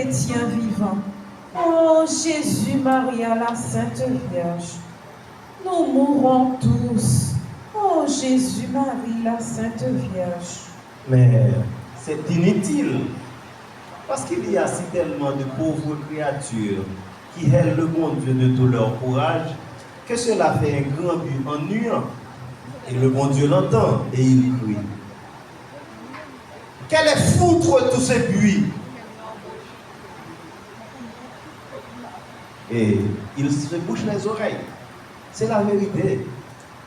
chrétien vivant. Oh Jésus, Maria, la Sainte Vierge, nous mourrons tous. Oh Jésus, Marie, la Sainte Vierge. Mais c'est inutile, parce qu'il y a si tellement de pauvres créatures qui aiment le bon Dieu de tout leur courage, que cela fait un grand but ennuyant. Et le bon Dieu l'entend et il crie. Quel est foutre tout ce bruit? Et il se bouche les oreilles. C'est la vérité.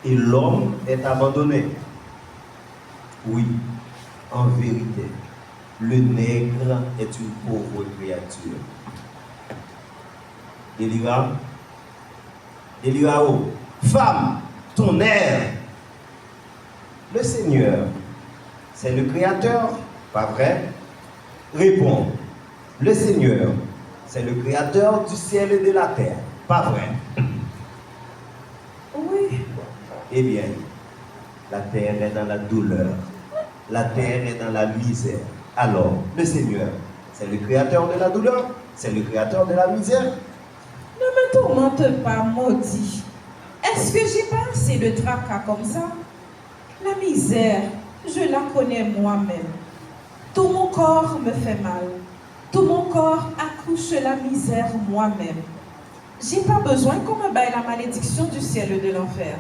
Et l'homme est abandonné. Oui, en vérité, le nègre est une pauvre créature. Délira, oh, femme, ton air. Le Seigneur, c'est le Créateur, pas vrai? Réponds, le Seigneur, c'est le Créateur du ciel et de la terre, pas vrai? Oui. Eh bien, la terre est dans la douleur, la terre est dans la misère. Alors, le Seigneur, c'est le Créateur de la douleur, c'est le Créateur de la misère. Ne me tourmente pas, maudit. Est-ce que j'ai pas assez de tracas comme ça? La misère, je la connais moi-même. Tout mon corps me fait mal. Tout mon corps accouche la misère moi-même. J'ai pas besoin qu'on me baille la malédiction du ciel et de l'enfer.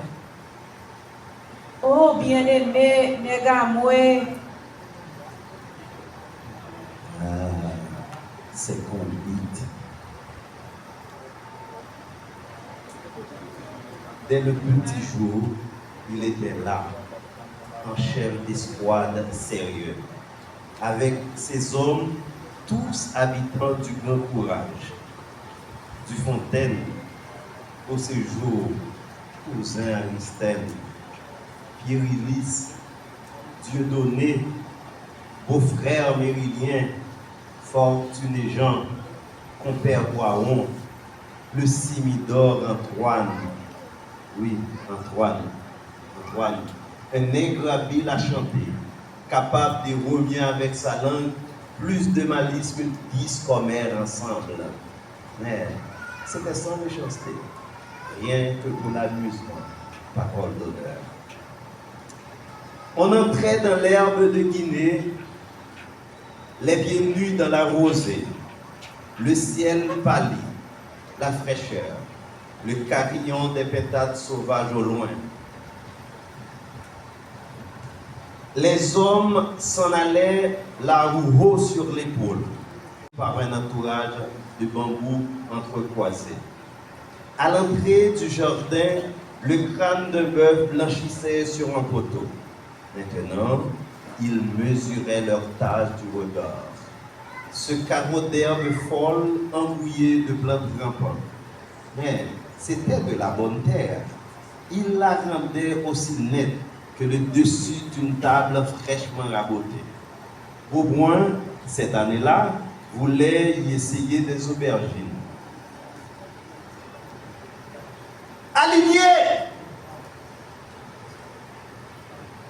Oh, bien-aimé, négamoué. C'est conduite. Dès le petit jour, il était là, en chef d'escouade sérieux, avec ses hommes, tous habitants du grand courage, du Fontaine, au séjour, cousin Aristène, Pierre-Ulysse, Dieudonné, beau-frère Méridien, Fortuné Jean, compère Boiron, le Simidor Antoine, oui, Antoine, un nègre habile à chanter, capable de remuer avec sa langue plus de malice que 10 commères ensemble. Mais c'était sans méchanceté, rien que pour l'amusement, parole d'honneur. On entrait dans l'herbe de Guinée, les pieds nus dans la rosée, le ciel pâli, la fraîcheur, le carillon des pétales sauvages au loin. Les hommes s'en allaient la roue sur l'épaule, par un entourage de bambous entrecroisés. À l'entrée du jardin, le crâne d'un bœuf blanchissait sur un poteau. Maintenant, ils mesuraient leur taille du regard. Ce carreau d'herbe folle embrouillé de plantes rampantes. Mais c'était de la bonne terre. Il la rendait aussi nette que le dessus d'une table fraîchement rabotée. Beaubrun, cette année-là, voulait y essayer des aubergines. Aligné!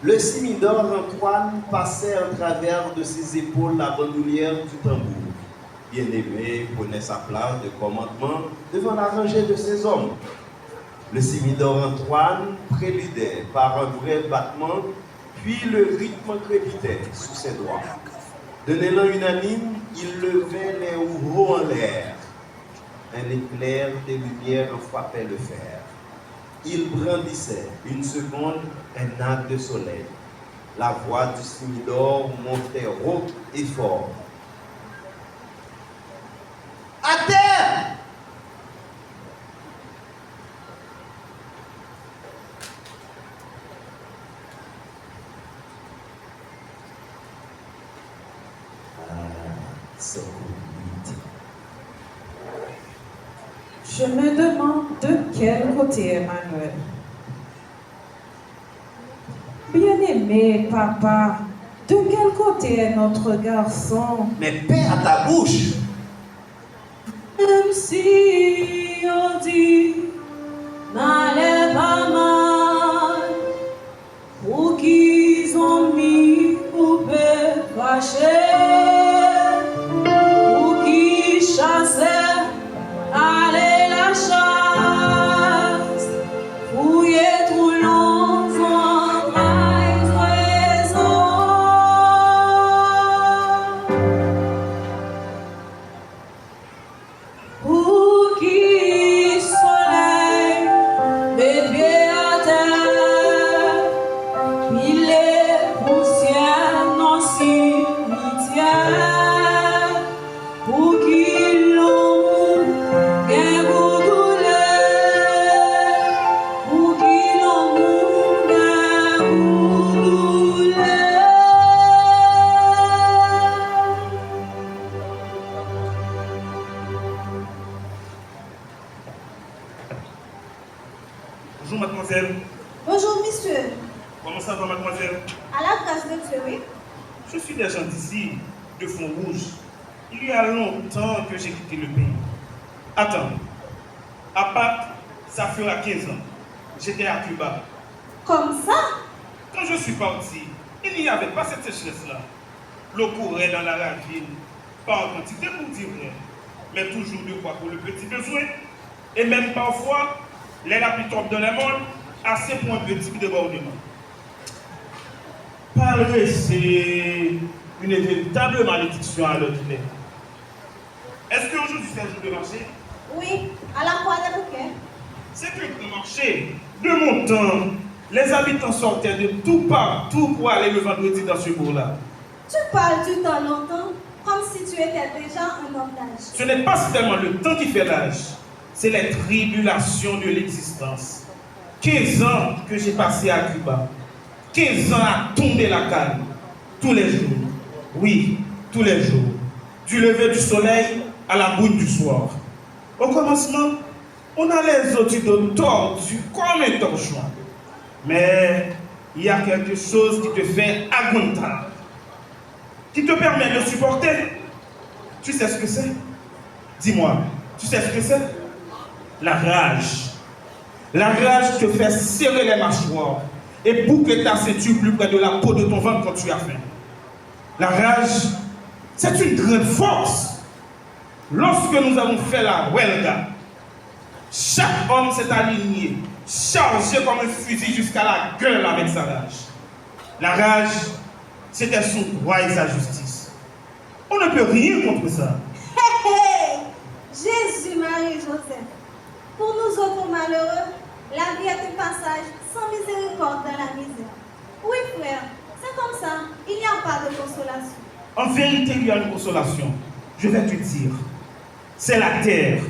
Le Simidor Antoine passait en travers de ses épaules la bandoulière du tambour. Bien-aimé prenait sa place de commandement devant la rangée de ses hommes. Le Simidor Antoine préludait par un vrai battement, puis le rythme crépitait sous ses doigts. D'un élan unanime, il levait les rouleaux en l'air. Un éclair de lumière frappait le fer. Il brandissait une seconde un arc de soleil. La voix du Simidor montait rauque et fort. À terre! Je me demande de quel côté Emmanuel. Bien-aimé papa, de quel côté est notre garçon? Mais paix à ta bouche! Même si on dit mal est pas mal, pour qu'ils ont mis coupé fâché, pour qu'ils Bonjour mademoiselle. Bonjour, monsieur. Comment ça va mademoiselle? À la grâce de Dieu, oui. Je suis des gens d'ici, de Font-Rouge. Il y a longtemps que j'ai quitté le pays. Attends, à Pâques, ça fera 15 ans. J'étais à Cuba. Comme ça? Quand je suis parti, il n'y avait pas cette sécheresse-là. L'eau courait dans la ravine, pas en quantité pour dire vrai, mais toujours de quoi pour le petit besoin. Et même parfois, les lapis tombent dans les mondes, assez pour un petit débordement. Parler, c'est une véritable malédiction à l'ordinaire. Est-ce qu'aujourd'hui c'est un jour de marché? Oui, à la croix des bouquets. C'est que le marché, de mon temps, les habitants sortaient de tout partout pour aller le vendredi dans ce bourg-là. Tu parles du temps longtemps, comme si tu étais déjà un homme d'âge. Ce n'est pas seulement le temps qui fait l'âge, c'est les tribulations de l'existence. 15 ans que j'ai passé à Cuba. 15 ans à tomber la canne. Tous les jours. Oui, tous les jours. Du lever du soleil à la boute du soir. Au commencement, on a les antidotes tordus comme un torchon. Mais il y a quelque chose qui te fait aguantar, qui te permet de supporter. Tu sais ce que c'est? Dis-moi, tu sais ce que c'est? La rage. La rage te fait serrer les mâchoires et boucler ta ceinture plus près de la peau de ton ventre quand tu as faim. La rage, c'est une grande force. Lorsque nous avons fait la huelga, chaque homme s'est aligné, chargé comme un fusil jusqu'à la gueule avec sa rage. La rage, c'était son droit et sa justice. On ne peut rien contre ça. Hé hé! Jésus, Marie, Joseph. Pour nous autres malheureux, la vie est un passage sans miséricorde dans la misère. Oui, frère, c'est comme ça. Il n'y a pas de consolation. En vérité, il y a une consolation. Je vais te dire. C'est la terre.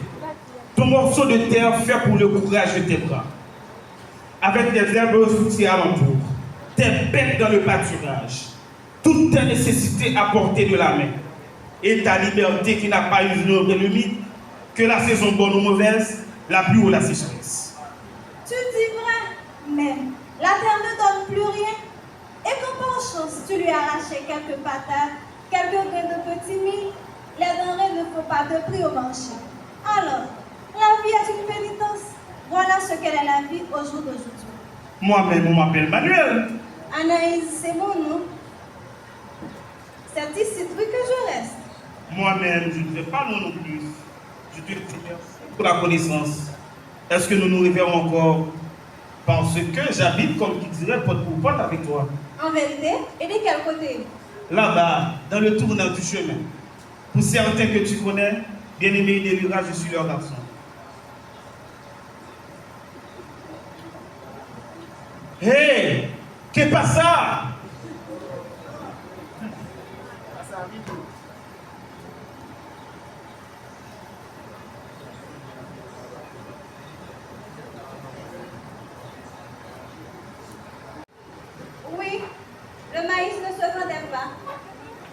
Ton morceau de terre fait pour le courage de tes bras. Avec des herbes fruitières alentour. Tes bêtes dans le pâturage. Toutes tes nécessités à portée de la main. Et ta liberté qui n'a pas eu de ennemi, que la saison bonne ou mauvaise, la pluie ou la sécheresse. Tu dis vrai, mais la terre ne donne plus rien. Et quand par chance tu lui arrachais quelques patates, quelques grains de petits mil, les denrées ne font pas de prix au marché. Alors, la vie est une pénitence. Voilà ce qu'elle est la vie au jour d'aujourd'hui. Moi-même, on m'appelle Manuel. Anaïs, c'est mon nom. C'est ici que je reste. Moi-même, je ne fais pas non plus. Je te remercie pour la connaissance. Est-ce que nous nous reverrons encore? Parce que j'habite, comme qui dirait, porte pour porte avec toi. En vérité, et de quel côté? Là-bas, dans le tournant du chemin. Pour certains que tu connais, bien-aimé Idélira, je suis leur garçon. Hey! Qu'est-ce que c'est ça? Oui, le maïs ne se vendait pas.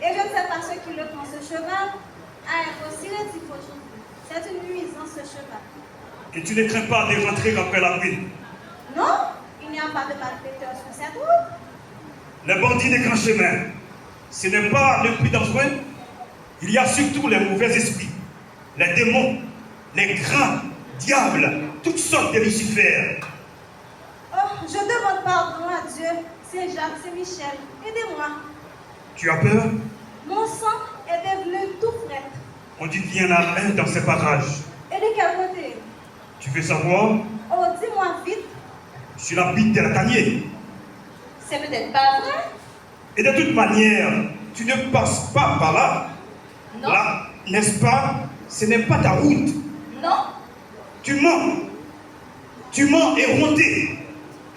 Et je ne sais pas ce qui le prend ce cheval à être aussi rétif aujourd'hui. C'est une nuisance ce cheval. Et tu ne crains pas de rentrer après la ville? Non, il n'y a pas de malfaiteurs sur cette route. Les bandits des grands chemins, ce n'est pas le plus dangereux. Il y a surtout les mauvais esprits, les démons, les grands diables, toutes sortes de Lucifer. Oh, je demande pardon à Dieu. C'est Jacques, c'est Michel. Aidez-moi. Tu as peur? Mon sang est devenu tout frais. On dit qu'il y en a un dans ces parages. Et de quel côté? Tu veux savoir? Oh, dis-moi vite. Sur la bite de la tanière. C'est peut-être pas vrai? Et de toute manière, tu ne passes pas par là. Non. Là, n'est-ce pas? Ce n'est pas ta route. Non. Tu mens. Tu mens et honté.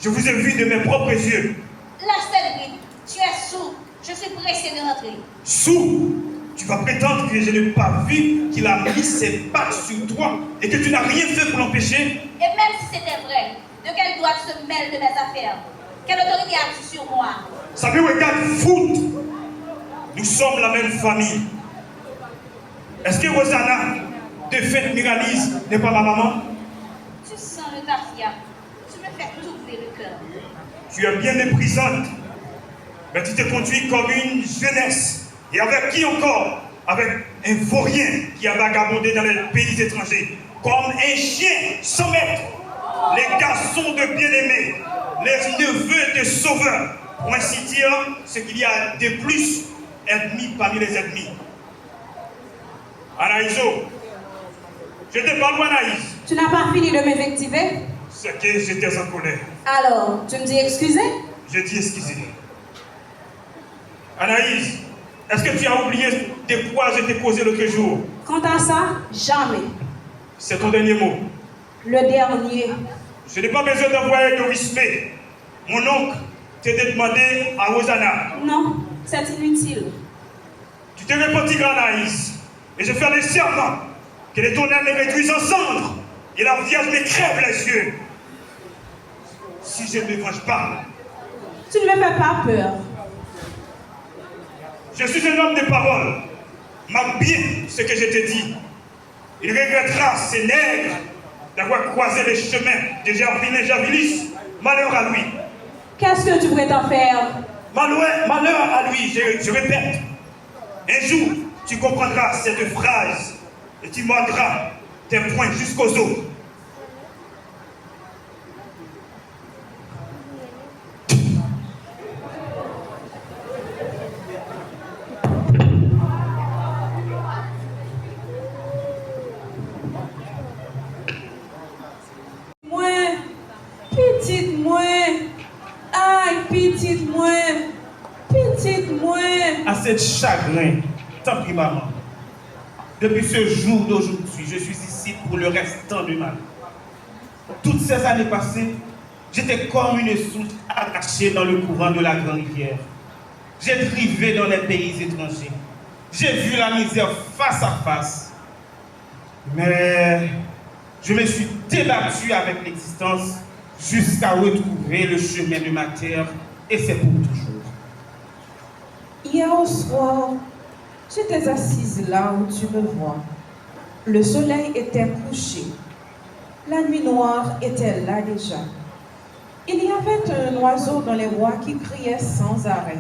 Je vous ai vu de mes propres yeux. Lâche cette bride. Tu es sourd. Je suis pressé de rentrer. Sourd. Tu vas prétendre que je n'ai pas vu qu'il a mis ses pattes sur toi et que tu n'as rien fait pour l'empêcher? Et même si c'était vrai, de quel droit tu te mêles de mes affaires? Quelle autorité as-tu sur moi? Ça me regarde foutre. Nous sommes la même famille. Est-ce que Rosanna, de fait Miralis, n'est pas ma maman? Tu sens le tafia. Tu me fais tourner le cœur. Tu es bien méprisante, mais tu te conduis comme une jeunesse. Et avec qui encore? Avec un vaurien qui a vagabondé dans les pays étrangers, comme un chien sans maître. Les garçons de bien-aimés, les neveux de sauveurs, pour ainsi dire, ce qu'il y a de plus ennemis parmi les ennemis. Anaïso, je te parle, Anaïs. Tu n'as pas fini de m'invectiver? C'est que j'étais en colère. Alors, tu me dis excusez? Je dis excusez. Anaïs, est-ce que tu as oublié de quoi je t'ai causé l'autre jour? Quant à ça, jamais. C'est ton dernier mot. Le dernier. Je n'ai pas besoin d'envoyer de respect. Mon oncle t'a demandé à Rosanna. Non, c'est inutile. Tu t'es repenti, Anaïs. Et je fais le serment que les tonnerres me réduisent en cendres et la Vierge me crève les yeux. Si je ne me venge pas. Tu ne me fais pas peur. Je suis un homme de parole. Marque bien ce que je te dis. Il regrettera, ces nègres, d'avoir croisé les chemins de Gervin et Javilis. Malheur à lui. Qu'est-ce que tu prétends faire? Malheur à lui, je répète. Un jour, tu comprendras cette phrase et tu mordras tes poings jusqu'aux os. Assez de chagrin, tant pis maman. Depuis ce jour d'aujourd'hui, je suis ici pour le restant de ma vie. Toutes ces années passées, j'étais comme une souche attachée dans le courant de la grande rivière. J'ai drivé dans les pays étrangers. J'ai vu la misère face à face. Mais je me suis débattu avec l'existence jusqu'à retrouver le chemin de ma terre, et c'est pour toujours. Hier au soir, j'étais assise là où tu me vois. Le soleil était couché. La nuit noire était là déjà. Il y avait un oiseau dans les bois qui criait sans arrêt.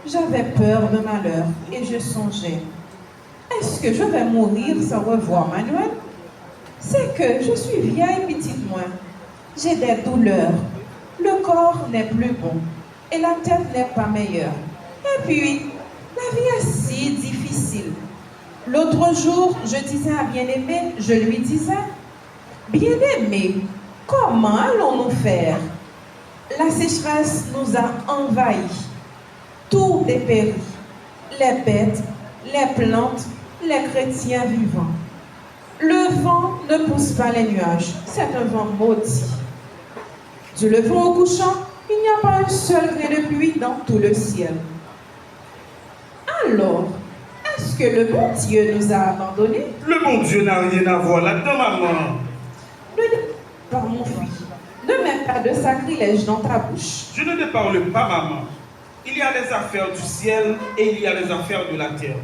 J'avais peur de malheur et je songeais. Est-ce que je vais mourir sans revoir Manuel? C'est que je suis vieille petite moi. J'ai des douleurs. Le corps n'est plus bon et la tête n'est pas meilleure. Et puis, la vie est si difficile. L'autre jour, je disais à Bien-Aimé, je lui disais, Bien-Aimé, comment allons-nous faire? La sécheresse nous a envahis. Tout dépérit. Les bêtes, les plantes, les chrétiens vivants. Le vent ne pousse pas les nuages. C'est un vent maudit. Du levant au couchant, il n'y a pas un seul grain de pluie dans tout le ciel. Alors, est-ce que le bon Dieu nous a abandonnés? Le bon Dieu n'a rien à voir là-dedans, maman. Ne dis pas, mon fils. Ne mets pas de sacrilège dans ta bouche. Je ne te parle pas, maman. Il y a les affaires du ciel et il y a les affaires de la terre.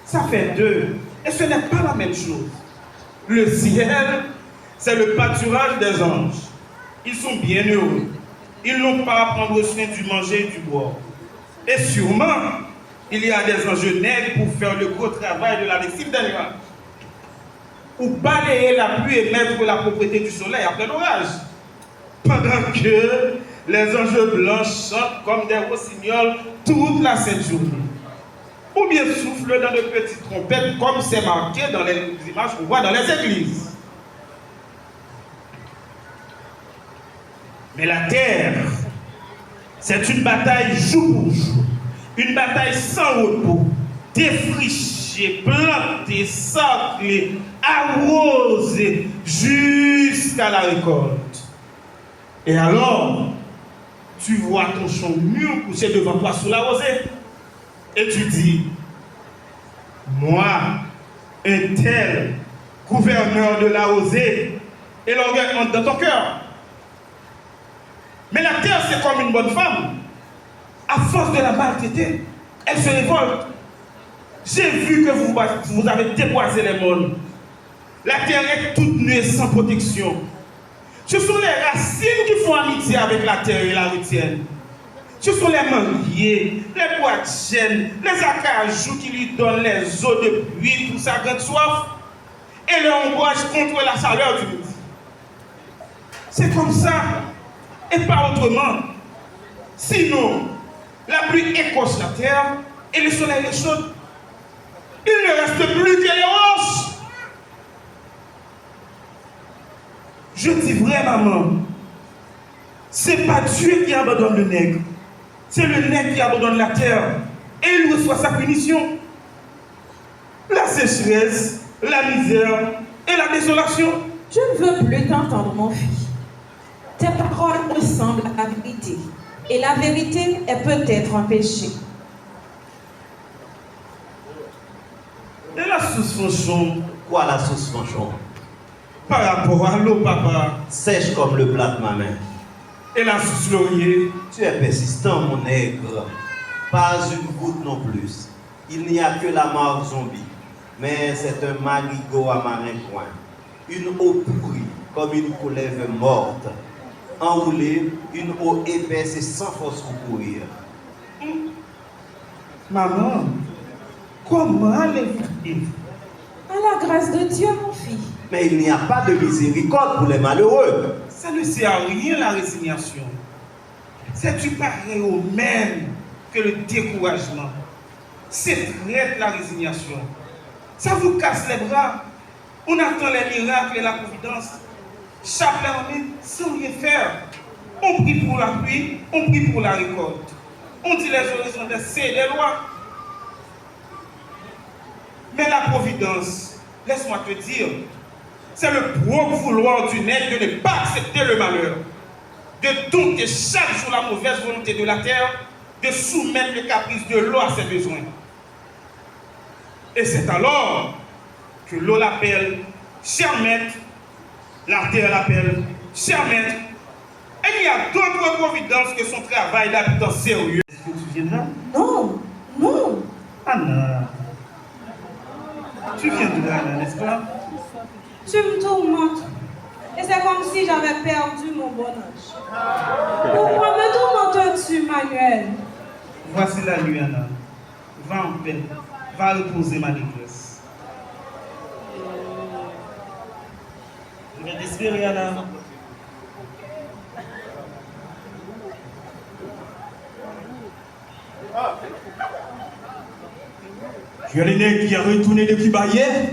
Ça fait deux. Et ce n'est pas la même chose. Le ciel, c'est le pâturage des anges. Ils sont bien heureux. Ils n'ont pas à prendre soin du manger et du boire. Et sûrement, il y a des anges nègres pour faire le gros travail de la lessive des nuages. Ou balayer la pluie et mettre la propriété du soleil après l'orage. Pendant que les anges blancs chantent comme des rossignols toute la sainte journée. Ou bien soufflent dans de petites trompettes comme c'est marqué dans les images qu'on voit dans les églises. Mais la terre, c'est une bataille jour pour jour. Une bataille sans repos, défrichée, plantée, sarclée, arrosée, jusqu'à la récolte. Et alors, tu vois ton champ mûr couché devant toi sous la rosée. Et tu dis, moi, un tel gouverneur de la rosée, et l'orgueil entre dans ton cœur. Mais la terre, c'est comme une bonne femme. À force de la maltraiter, elle se révolte. J'ai vu que vous avez déboisé les mondes. La terre est toute nue et sans protection. Ce sont les racines qui font amitié avec la terre et la retiennent. Ce sont les manguiers, les bois de chêne, les acajou qui lui donnent les eaux de pluie pour sa grande soif et le ombrage contre la chaleur du midi. C'est comme ça et pas autrement. Sinon, la pluie écorche la terre et le soleil les chaude. Il ne reste plus que les roches. Je dis vrai, maman, c'est pas Dieu qui abandonne le nègre, c'est le nègre qui abandonne la terre et il reçoit sa punition. La sécheresse, la misère et la désolation. Je ne veux plus t'entendre, mon fils. Tes paroles ressemblent à la vérité, et la vérité est peut-être un péché. Et la sauce Fanchon, Quoi la sauce Fanchon? par rapport à l'eau, papa, Sèche comme le plat de ma main. et la sauce Laurier, Tu es persistant, mon nègre. Pas une goutte non plus. Il n'y a que la mort zombie. Mais c'est un marigot à marin coin. Une eau pourrie, comme une couleuvre morte. Enroulée, une eau épaisse et sans force pour courir. maman, comment allez-vous vivre? À la grâce de Dieu, mon fils. Mais il n'y a pas de miséricorde pour les malheureux. Ça ne sert à rien la résignation. C'est du pareil au même que le découragement. C'est traite la résignation. Ça vous casse les bras. On attend les miracles et la providence. Chapelet en main, sans rien faire. On prie pour la pluie, on prie pour la récolte. On dit les horizons c'est des lois. Mais la providence, laisse-moi te dire, c'est le propre vouloir du nègre de ne pas accepter le malheur, de dompter chaque jour la mauvaise volonté de la terre, de soumettre le caprice de l'eau à ses besoins. Et c'est alors que l'eau l'appelle cher maître, la terre l'appelle cher maître, et il y a d'autres providences que son travail d'habitant sérieux. Est-ce que tu viendras? Non, non. Anna, tu viendras, n'est-ce pas? Tu me tourmentes. Et c'est comme si j'avais perdu mon bon âge. Pourquoi me tourmentes-tu, Manuel? Voici la nuit, Anna. Va en paix. Va reposer ma négresse. Je vais t'espérer, Anna. Tu es le nègre qui a retourné de Cuba hier?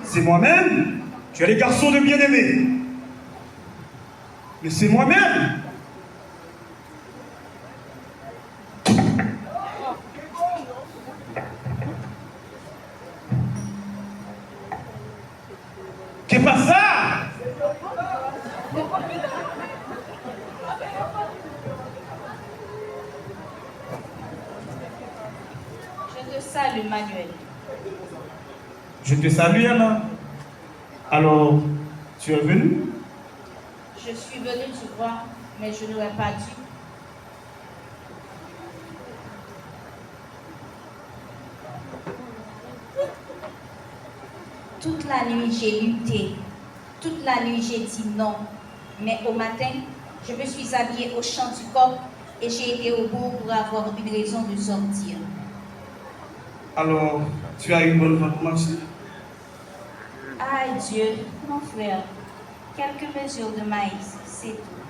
C'est moi-même. Tu es le garçon de bien-aimé. Mais c'est moi-même. Qu'est-ce pas ça? Je te salue, Manuel. Je te salue, Anna. Alors, tu es venu? Je suis venue, tu vois, mais je n'aurais pas dû. Toute la nuit, j'ai lutté. Toute la nuit, j'ai dit non. Mais au matin, je me suis habillée au champ du coq et j'ai été au bout pour avoir une raison de sortir. Alors, tu as une bonne vente marché? Aïe Dieu, mon frère, quelques mesures de maïs, c'est tout.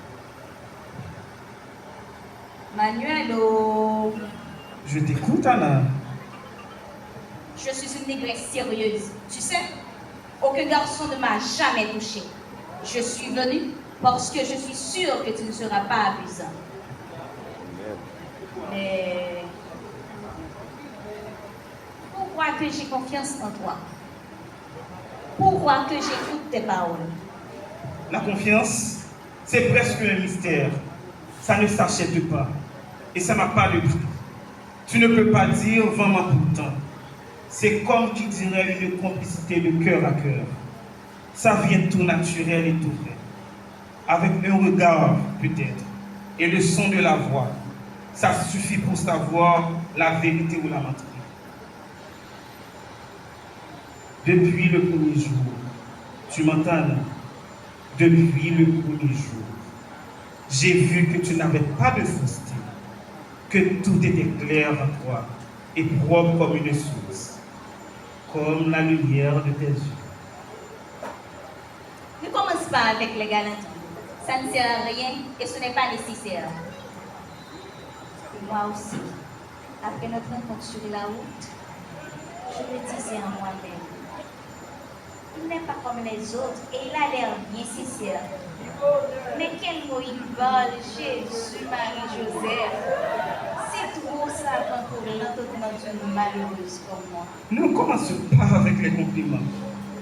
Manuel, oh, Je t'écoute, Anna. je suis une négresse sérieuse, tu sais. Aucun garçon ne m'a jamais touchée. Je suis venue parce que je suis sûre que tu ne seras pas abusant. Mais pourquoi que j'ai confiance en toi? Pourquoi que j'écoute tes paroles? La confiance, c'est presque un mystère. Ça ne s'achète pas. Et ça n'a pas de prix. Tu ne peux pas dire vends-moi pourtant. C'est comme qui dirait une complicité de cœur à cœur. Ça vient tout naturel et tout vrai. Avec un regard, peut-être, et le son de la voix. Ça suffit pour savoir la vérité ou la menterie. Depuis le premier jour, tu m'entends, depuis le premier jour. J'ai vu que tu n'avais pas de fausseté, que tout était clair en toi et propre comme une source, comme la lumière de tes yeux. Ne commence pas avec les galanteries. Ça ne sert à rien et ce n'est pas nécessaire. Et moi aussi, après notre rencontre sur la route, je me disais en moi-même, il n'est pas comme les autres et il a l'air bien sincère. Mais quel mot il parle, Jésus, Marie, Joseph. C'est trop savant pour l'entendement d'une malheureuse comme moi. Ne commence pas avec les compliments.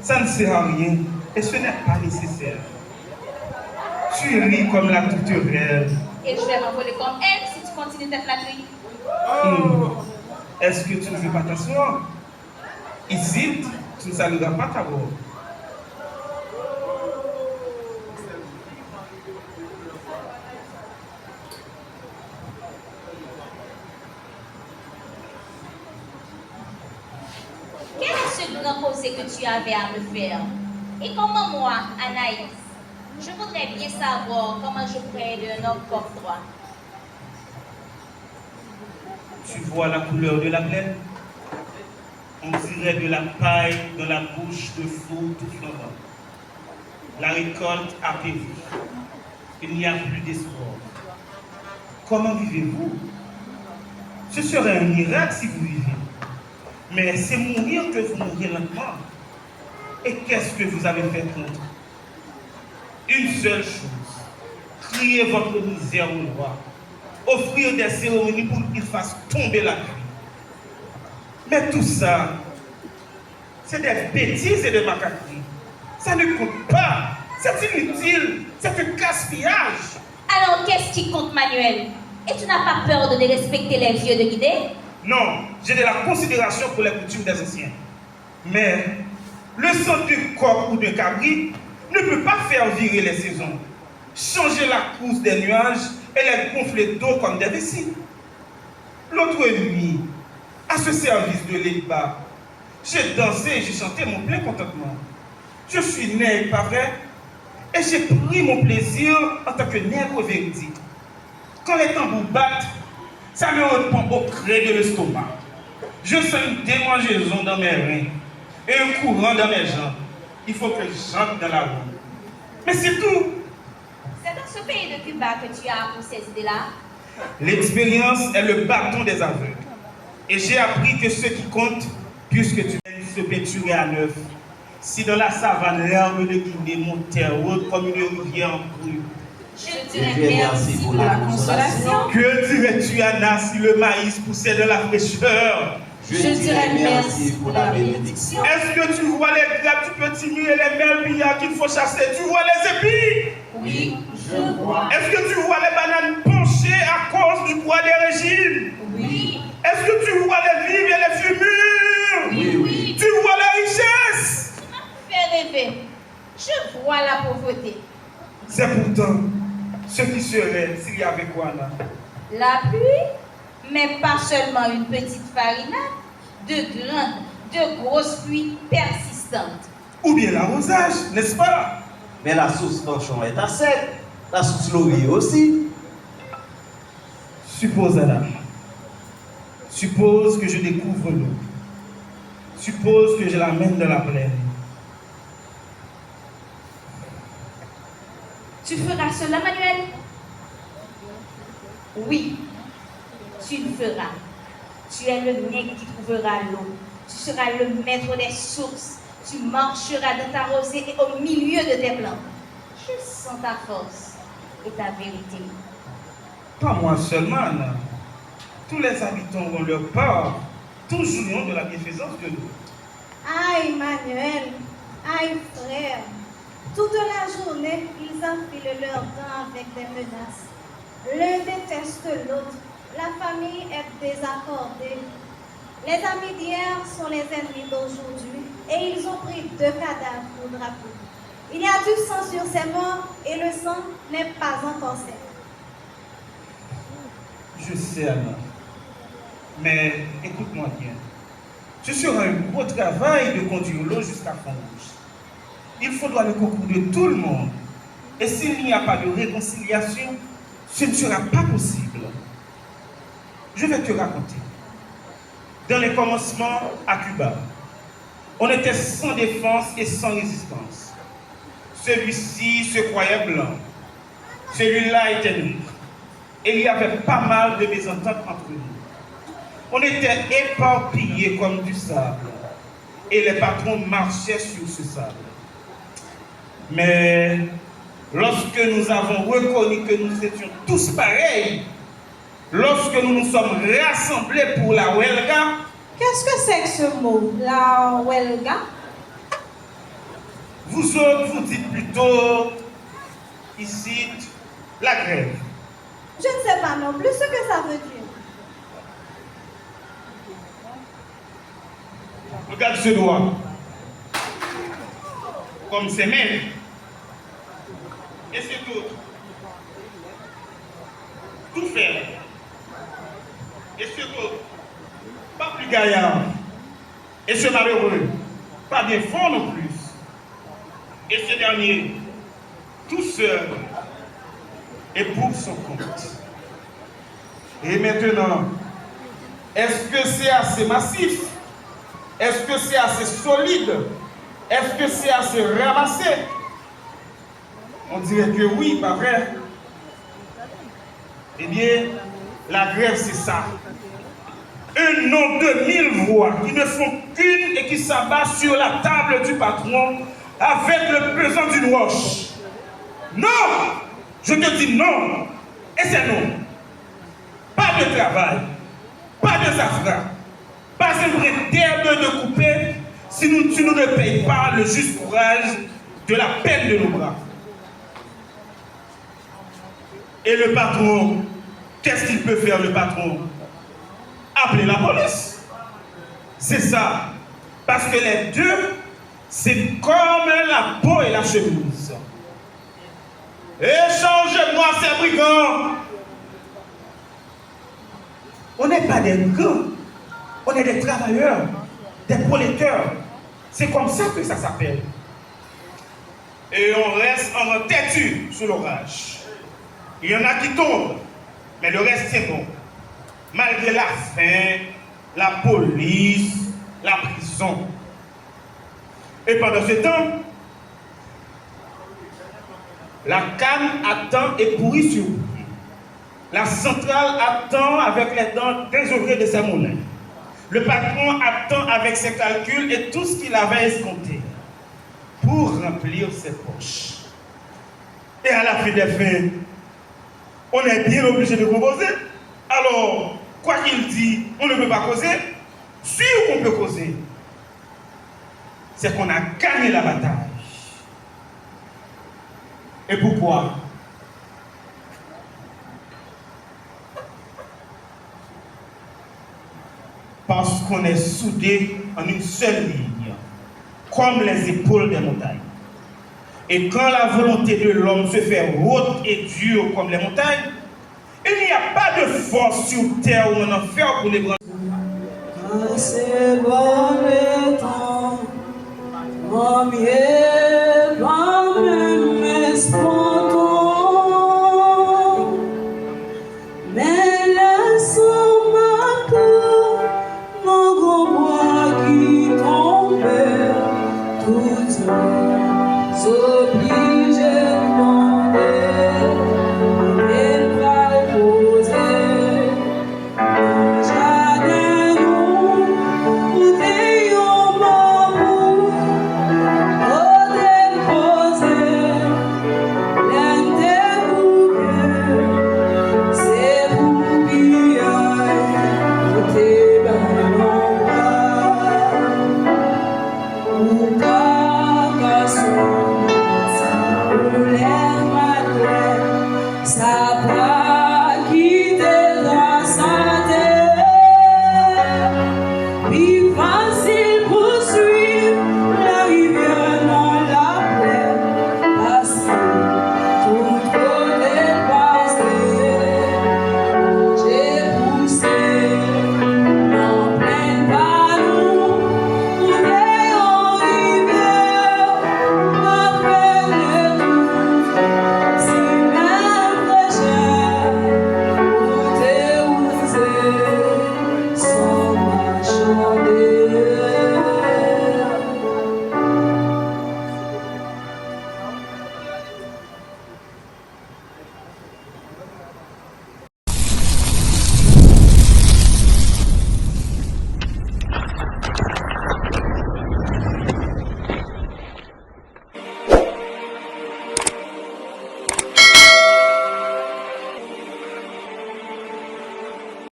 Ça ne sert à rien et ce n'est pas nécessaire. Tu ris comme la tourterelle. Et je vais m'envoler comme elle si tu continues tes flatteries. Est-ce que tu ne veux pas t'asseoir? Ici, tu ne salueras pas ta voix. Quel est ce grand procès que tu avais à me faire? Et comment moi, Anaïs, je voudrais bien savoir comment je pourrais aider un homme comme toi. Tu vois la couleur de la plaine? On dirait de la paille dans la bouche de fou tout flambant. La récolte a péri. Il n'y a plus d'espoir. Comment vivez-vous? Ce serait un miracle si vous vivez. Mais c'est mourir que vous mourrez lentement. Et qu'est-ce que vous avez fait contre? Une seule chose. Crier votre misère au roi. Offrir des cérémonies pour qu'il fasse tomber la pluie. Mais tout ça, c'est des bêtises et des macaqueries. Ça ne compte pas. C'est inutile. C'est un gaspillage. Alors qu'est-ce qui compte, Manuel? Et tu n'as pas peur de respecter les vieux de Guinée? Non, j'ai de la considération pour les coutumes des anciens. Mais le sang du coq ou de cabri ne peut pas faire virer les saisons, changer la course des nuages et les gonfler d'eau comme des vessies. L'autre nuit, à ce service de l'Éba, j'ai dansé et j'ai chanté mon plein contentement. Je suis nègre, pas vrai? Et j'ai pris mon plaisir en tant que nègre véridique. Quand les tambours battent, ça me reprend au creux de l'estomac. Je sens une démangeaison dans mes reins et un courant dans mes jambes. Il faut que j'entre dans la roue. Mais c'est tout. C'est dans ce pays de Cuba que tu as appris ces idées-là? L'expérience est le bâton des aveugles. Et j'ai appris que ce qui compte, puisque tu viens se peinturer à neuf, si dans la savane l'herbe de Guinée montait haute comme une rivière en crue. Je dirais merci pour la consolation. Que dirais-tu, Anna, si le maïs poussait de la fraîcheur? Je dirais merci pour la bénédiction. Est-ce que tu vois les grappes du petit mûr et les merbillards qu'il faut chasser? Tu vois les épis? Oui, je vois. Est-ce que tu vois les bananes penchées à cause du poids des régimes? Oui. Est-ce que tu vois les vives et les fumures? Oui. Tu vois la richesse? Fais rêver. Je vois la pauvreté. C'est pourtant ce qui serait s'il y avait quoi là? La pluie, mais pas seulement une petite farinade, de grandes, de grosses pluies persistantes. Ou bien l'arrosage, n'est-ce pas? Mais la source torchon est à sec. La source laurier aussi. Suppose, Anna. Suppose que je découvre l'eau. Suppose que je l'amène dans la plaine. Tu feras cela, Manuel? Oui, tu le feras. Tu es le nègre qui trouvera l'eau. Tu seras le maître des sources. Tu marcheras dans ta rosée et au milieu de tes plantes. Je sens ta force et ta vérité. Pas moi seulement, Anna. Tous les habitants ont leur part. Tous jouiront de la bienfaisance de l'eau. Aïe, Manuel, aïe, frère. Toute la journée, ils enfilent leur dents avec des menaces. L'un déteste l'autre. La famille est désaccordée. Les amis d'hier sont les ennemis d'aujourd'hui et ils ont pris 2 cadavres pour drapeau. Il y a du sang sur ces morts et le sang n'est pas encore sec. Je sais, Anna. Mais écoute-moi bien. Ce sera un gros travail de conduire l'eau jusqu'à Fond-Rouge. Il faudra le concours de tout le monde. Et s'il n'y a pas de réconciliation, ce ne sera pas possible. Je vais te raconter. Dans les commencements à Cuba, on était sans défense et sans résistance. Celui-ci se croyait blanc. Celui-là était noir. Et il y avait pas mal de mésententes entre nous. On était éparpillés comme du sable. Et les patrons marchaient sur ce sable. Mais lorsque nous avons reconnu que nous étions tous pareils, lorsque nous nous sommes rassemblés pour la huelga. Qu'est-ce que c'est que ce mot, la huelga? Vous autres, vous dites plutôt ici la grève. Je ne sais pas non plus ce que ça veut dire. Regarde ce doigt. Comme ses mains. Et c'est tout. Tout faire. Et ce tout. Pas plus gaillard. Et ce malheureux. Pas bien fort non plus. Et ce dernier. Tout seul. Et pour son compte. Et maintenant, est-ce que c'est assez massif? Est-ce que c'est assez solide? Est-ce que c'est assez ramassé? On dirait que oui, pas vrai? Eh bien, la grève, c'est ça. Un nombre de 1000 voix qui ne font qu'une et qui s'abattent sur la table du patron avec le pesant d'une roche. Non! Je te dis non! Et c'est non. Pas de travail, pas de safran, pas un vrai d'herbe de couper si tu nous ne payes pas le juste courage de la peine de nos bras. Et le patron, qu'est-ce qu'il peut faire le patron? Appeler la police. C'est ça. Parce que les deux, c'est comme la peau et la chemise. Échangez-moi ces brigands. On n'est pas des brigands. On est des travailleurs, des prolétaires. C'est comme ça que ça s'appelle. Et on reste en têtu sous l'orage. Il y en a qui tombent, mais le reste c'est bon. Malgré la faim, la police, la prison. Et pendant ce temps, la canne attend et pourrit sur vous. La centrale attend avec les dents désœuvrées de ses moulins. Le patron attend avec ses calculs et tout ce qu'il avait escompté pour remplir ses poches. Et à la fin des fins, on est bien obligé de composer. Alors, quoi qu'il dit, on ne peut pas causer. Si on peut causer, c'est qu'on a gagné la bataille. Et pourquoi? Parce qu'on est soudés en une seule ligne, comme les épaules des montagnes. Et quand la volonté de l'homme se fait haute et dure comme les montagnes, il n'y a pas de force sur terre ou en enfer pour les grands. C'est bon le temps, mon mieux, moi-même espontons, mais laisse-moi tout, mon gros bois qui tombe, tous oublie.